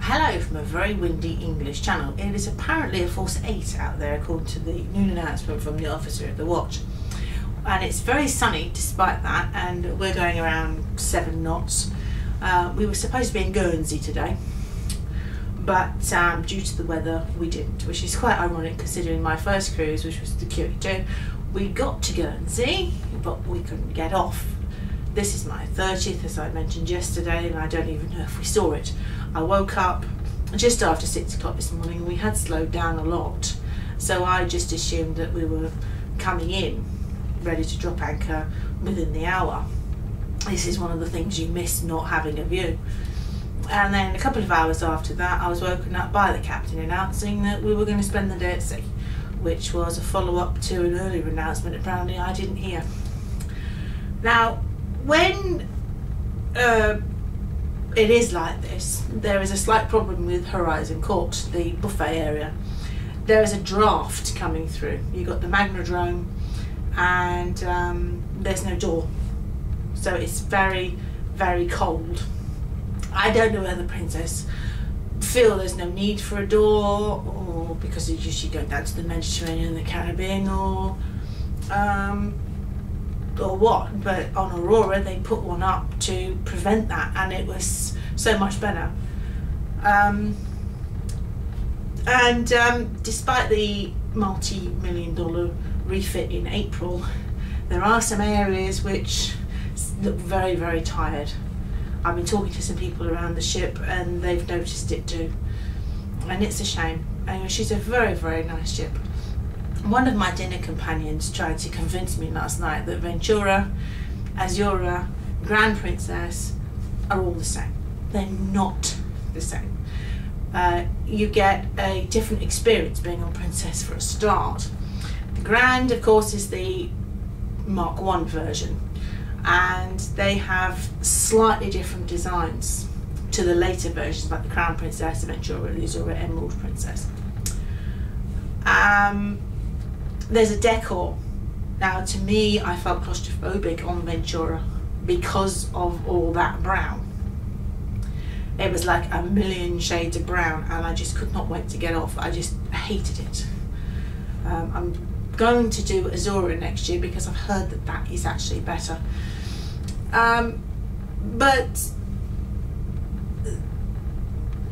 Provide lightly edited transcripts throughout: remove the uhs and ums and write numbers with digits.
Hello from a very windy English channel. It is apparently a force 8 out there according to the noon announcement from the officer of the watch. And it's very sunny despite that, and we're going around 7 knots. We were supposed to be in Guernsey today, but due to the weather we didn't, which is quite ironic considering my first cruise, which was the Q2. We got to Guernsey, but we couldn't get off. This is my 30th, as I mentioned yesterday, and I don't even know if we saw it. I woke up just after 6 o'clock this morning, and we had slowed down a lot, so I just assumed that we were coming in ready to drop anchor within the hour. This is one of the things you miss, not having a view. And then a couple of hours after that, I was woken up by the captain announcing that we were going to spend the day at sea, which was a follow-up to an earlier announcement apparently I didn't hear. Now, when it is like this, there is a slight problem with Horizon Court, the buffet area. There is a draft coming through. You've got the Magnadrome, and there's no door, so it's very, very cold. I don't know whether the Princess feel there's no need for a door, or because it's usually going down to the Mediterranean and the Caribbean, or what, but on Aurora they put one up to prevent that, and it was so much better. Despite the multi-million-dollar refit in April, there are some areas which look very, very tired. I've been talking to some people around the ship and they've noticed it too, and it's a shame. Anyway, she's a very, very nice ship. One of my dinner companions tried to convince me last night that Ventura, Azura, Grand Princess are all the same. They're not the same. You get a different experience being on Princess for a start. The Grand, of course, is the Mark I version, and they have slightly different designs to the later versions, like the Crown Princess, the Ventura, the Azura, Emerald Princess. There's a decor. Now, to me, I felt claustrophobic on Ventura because of all that brown. It was like a million shades of brown, and I just could not wait to get off. I just hated it. I'm going to do Azura next year because I've heard that that is actually better. But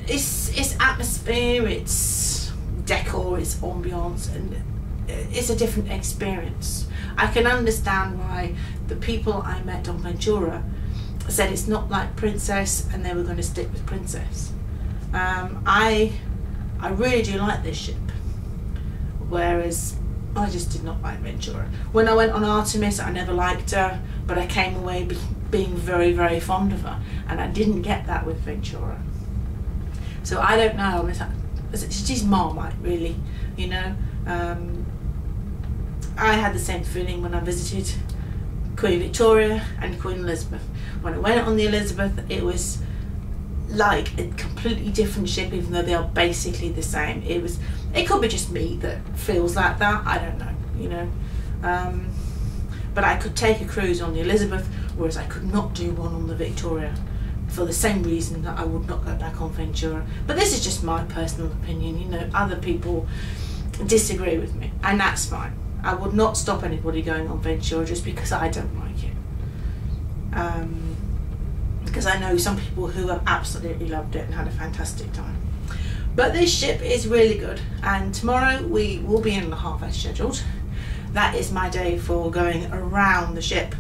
it's atmosphere, it's decor, it's ambience, and it's a different experience. I can understand why the people I met on Ventura said it's not like Princess and they were going to stick with Princess. I really do like this ship, whereas I just did not like Ventura. When I went on Artemis, I never liked her, but I came away being very, very fond of her, and I didn't get that with Ventura. So I don't know, she's Marmite really, you know. I had the same feeling when I visited Queen Victoria and Queen Elizabeth. When I went on the Elizabeth, it was like a completely different ship, even though they are basically the same. It could be just me that feels like that, I don't know, you know. But I could take a cruise on the Elizabeth, whereas I could not do one on the Victoria, for the same reason that I would not go back on Ventura. But this is just my personal opinion, you know. Other people disagree with me, and that's fine. I would not stop anybody going on Ventura just because I don't like it. Because I know some people who have absolutely loved it and had a fantastic time. But this ship is really good, and tomorrow we will be in Le Havre as scheduled. That is my day for going around the ship.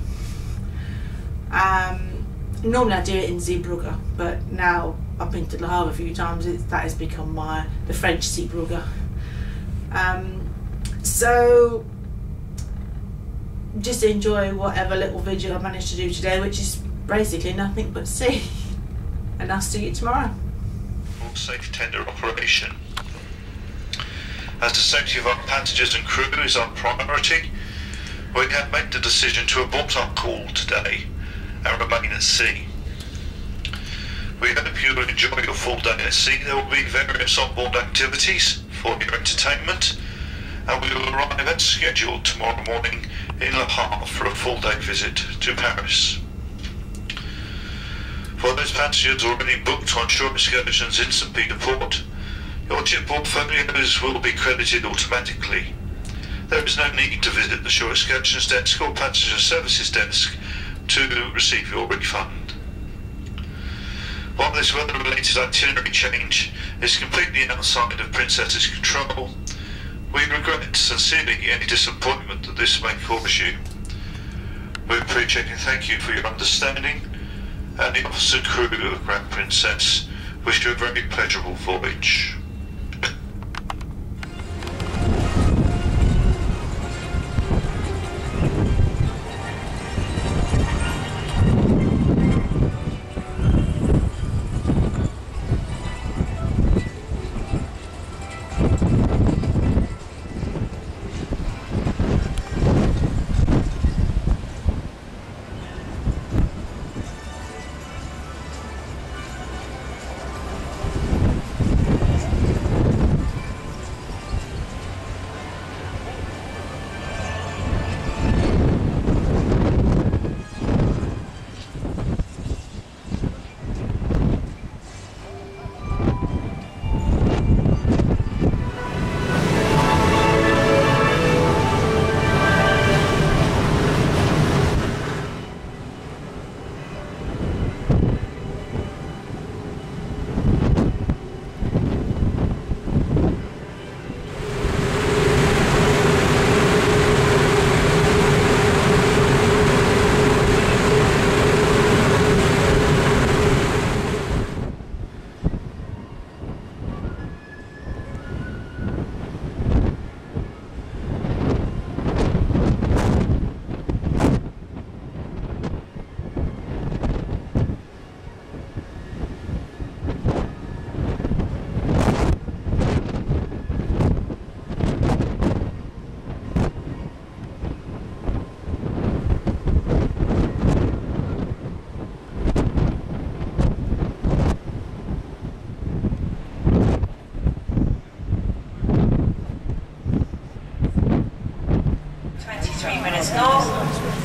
Normally I do it in Zeebrugge, but now I've been to Le Havre a few times, that has become the French Zeebrugge. So just enjoy whatever little video I managed to do today, which is basically nothing but sea. And I'll see you tomorrow. Safe tender operation. As the safety of our passengers and crew is our priority, we have made the decision to abort our call today and remain at sea. We hope you will enjoy your full day at sea. There will be various onboard activities for your entertainment, and we will arrive as scheduled tomorrow morning in Le Havre for a full day visit to Paris. For those passengers already booked on shore excursions in St Peter Port, your chip portfolios will be credited automatically. There is no need to visit the shore excursions desk or passenger services desk to receive your refund. While this weather-related itinerary change is completely outside of Princess's control, we regret sincerely any disappointment that this may cause you. We appreciate and thank you for your understanding, and the officer and crew of Grand Princess wish you a very pleasurable voyage.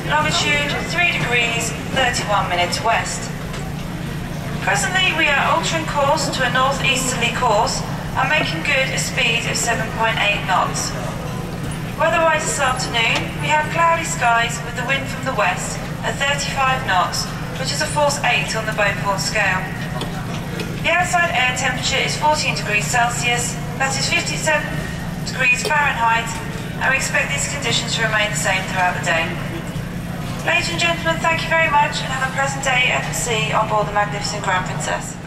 Longitude 3 degrees 31 minutes west. Presently we are altering course to a northeasterly course and making good a speed of 7.8 knots. Weather-wise this afternoon, we have cloudy skies with the wind from the west at 35 knots, which is a force 8 on the Beaufort scale. The outside air temperature is 14 degrees Celsius, that is 57 degrees Fahrenheit, and we expect these conditions to remain the same throughout the day. Ladies and gentlemen, thank you very much and have a pleasant day at sea on board the magnificent Grand Princess.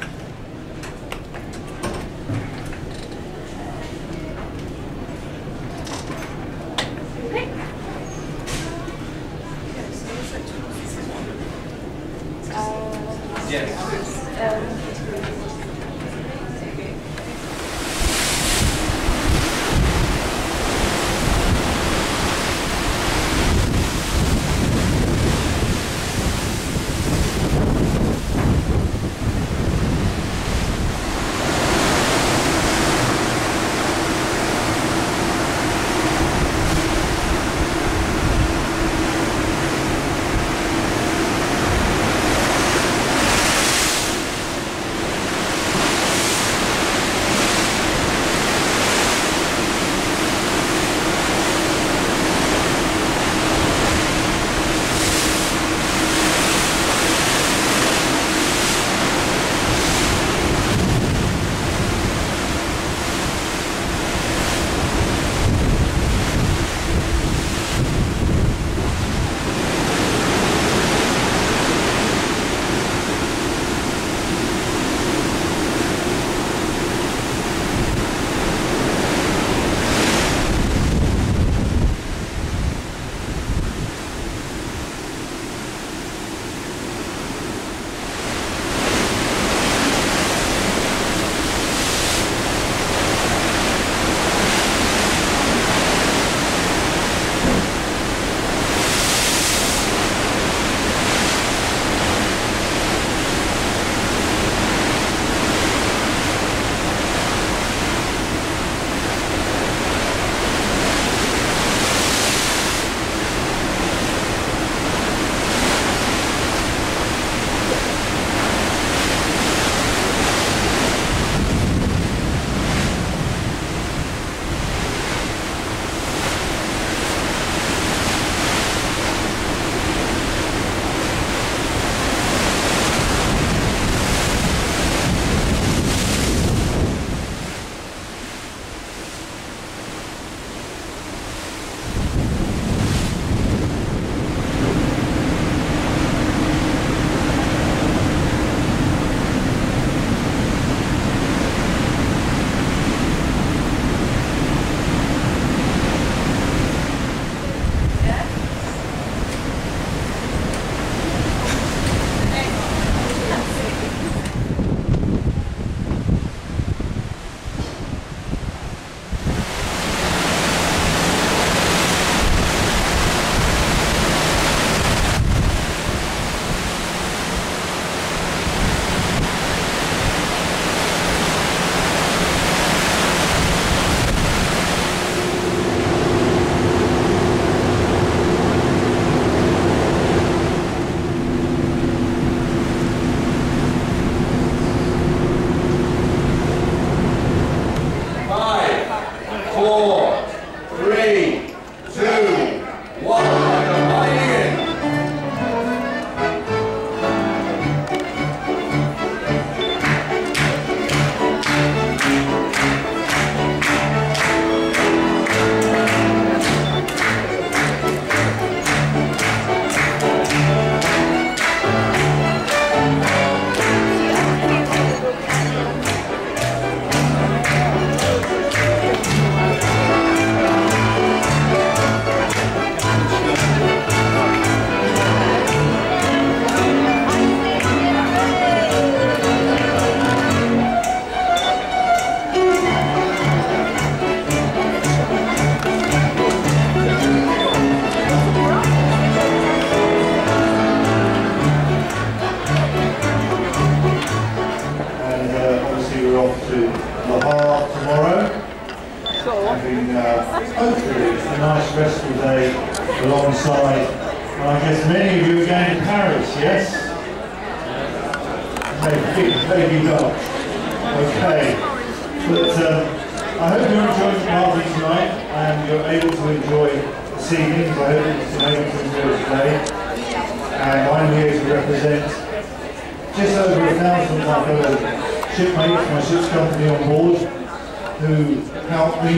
nice restful day alongside. And I guess many of you are going to Paris, yes? Maybe not. Okay. But I hope you're enjoying the party tonight and you're able to enjoy this evening. I hope you've been able to enjoy it today. And I'm here to represent just over 1,000 of my fellow shipmates, my ship's company on board, who help me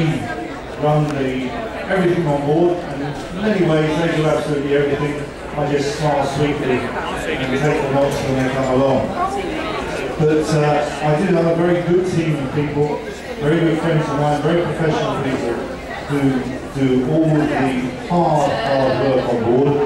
run everything on board, and in many ways they do absolutely everything. I just smile sweetly and take the knocks when they come along. But I do have a very good team of people, very good friends of mine, very professional people who do all of the hard work on board,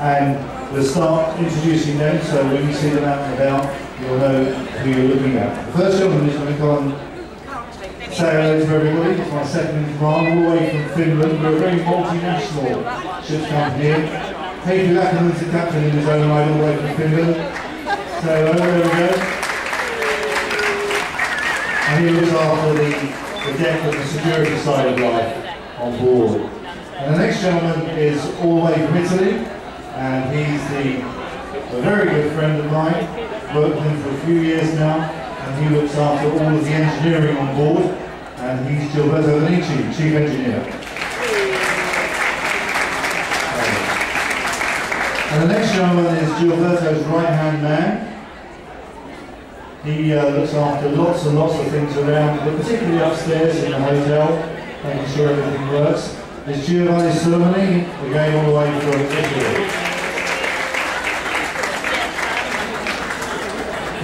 and we'll start introducing them, so when you see them out and about, you'll know who you're looking at. The first gentleman is going to come and say hello to everybody. It's my second in command, all the way from Finland. We're a very multinational ship's company. Heikki Lackerman's the captain in his own right, all the way from Finland. So there we go. And he looks after the deck and the security side of life on board. And the next gentleman is all the way from Italy, and he's a very good friend of mine. Worked with him for a few years now, and he looks after all of the engineering on board, and he's Gilberto Venici, Chief Engineer. And the next gentleman is Gilberto's right-hand man. He looks after lots and lots of things around, but particularly upstairs in the hotel, making sure everything works. It's Giovanni Silvermani, again all the way from Italy.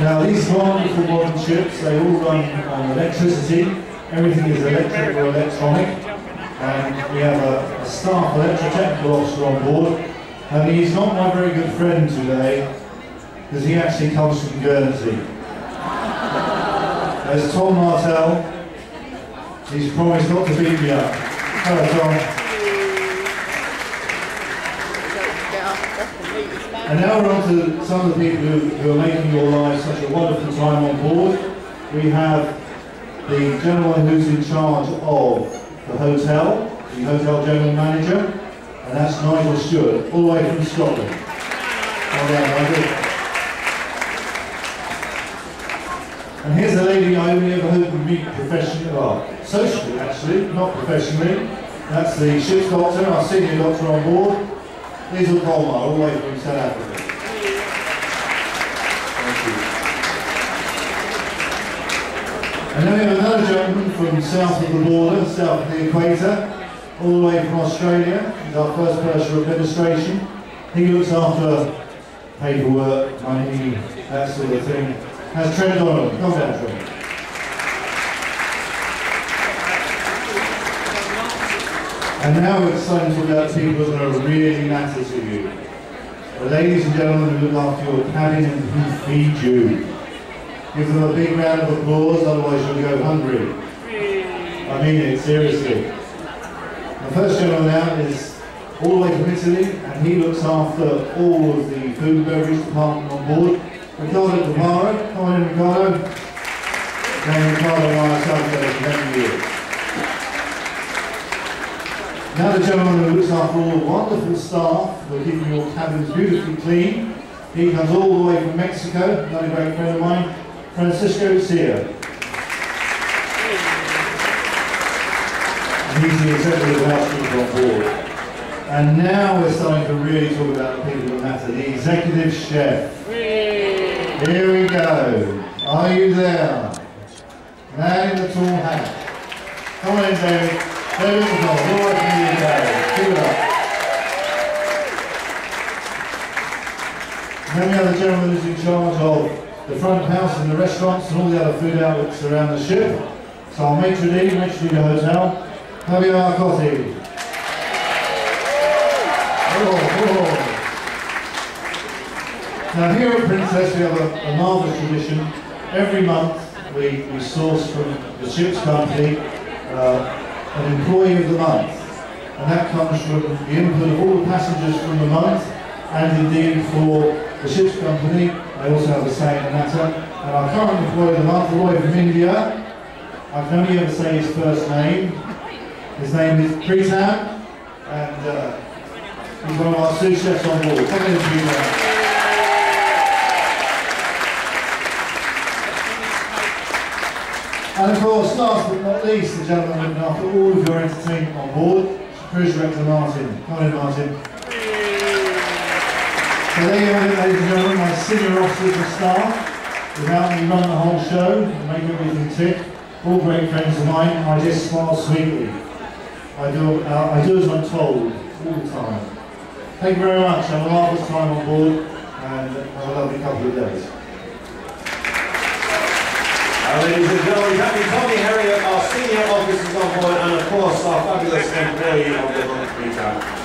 Now these wonderful modern ships, they all run on electricity. Everything is electric or electronic. And we have a staff electrotechnical officer on board. And he's not my very good friend today, because he actually comes from Guernsey. There's Tom Martel. He's promised not to beat me up. Hello, Tom. And now we're on to some of the people who are making your lives such a wonderful time on board. We have the gentleman who's in charge of the hotel, the hotel general manager, and that's Nigel Stewart, all the way from Scotland. Well done, Nigel. And here's a lady I only ever hope to meet professionally, well, socially actually, not professionally. That's the ship's doctor, our senior doctor on board, Liesl Colmar, all the way from South Africa. Thank you. And then we have another gentleman from south of the border, south of the equator, all the way from Australia. He's our first person of administration. He looks after paperwork, money, that sort of thing. That's Trent Donovan. Come down, Trent. And now we're starting to talk about people that really matter to you. The ladies and gentlemen who look after your cabin and who feed you. Give them a big round of applause, otherwise you'll go hungry. I mean it, seriously. The first gentleman now is all the way from Italy, and he looks after all of the food and beverage department on board. Ricardo Tomaro, come on in, Ricardo. And Ricardo and I are celebrating for many years. Now the gentleman who looks after all the wonderful staff who are keeping your cabins beautifully clean. He comes all the way from Mexico, another great friend of mine, Francisco Sia. And he's the executive housekeeper on board. And now we're starting to really talk about the people that matter, the executive chef. Here we go. Are you there? Man in the tall hat. Come on in, David. David the ball. All right from you, David. Keep it up. And then we have the gentleman who's in charge of the front of house and the restaurants and all the other food outlets around the ship. So I'll maitre d' the hotel. Javier Arcotti. Now here at Princess we have a marvellous tradition. Every month we source from the ship's company an employee of the month. And that comes from the input of all the passengers from the month, and indeed for the ship's company, they also have a say in the matter. And our current employee of the month, all the way from India, I can only ever say his first name. His name is Pritam and he's one of our sous chefs on board. Come in to you now. And of course, last but not least, the gentleman looking after all of your entertainment on board, Cruise Director Martin. Come in, Martin. So there you have it, ladies and gentlemen, my senior officers of staff, without me running the whole show and making everything tick. All great friends of mine, I just smile sweetly. I do as I'm told, all the time. Thank you very much, have a marvellous time on board, and have a lovely couple of days. Ladies and gentlemen, Captain Tommy Harriott, our senior officers on board, and of course our fabulous employee of the month, Peter.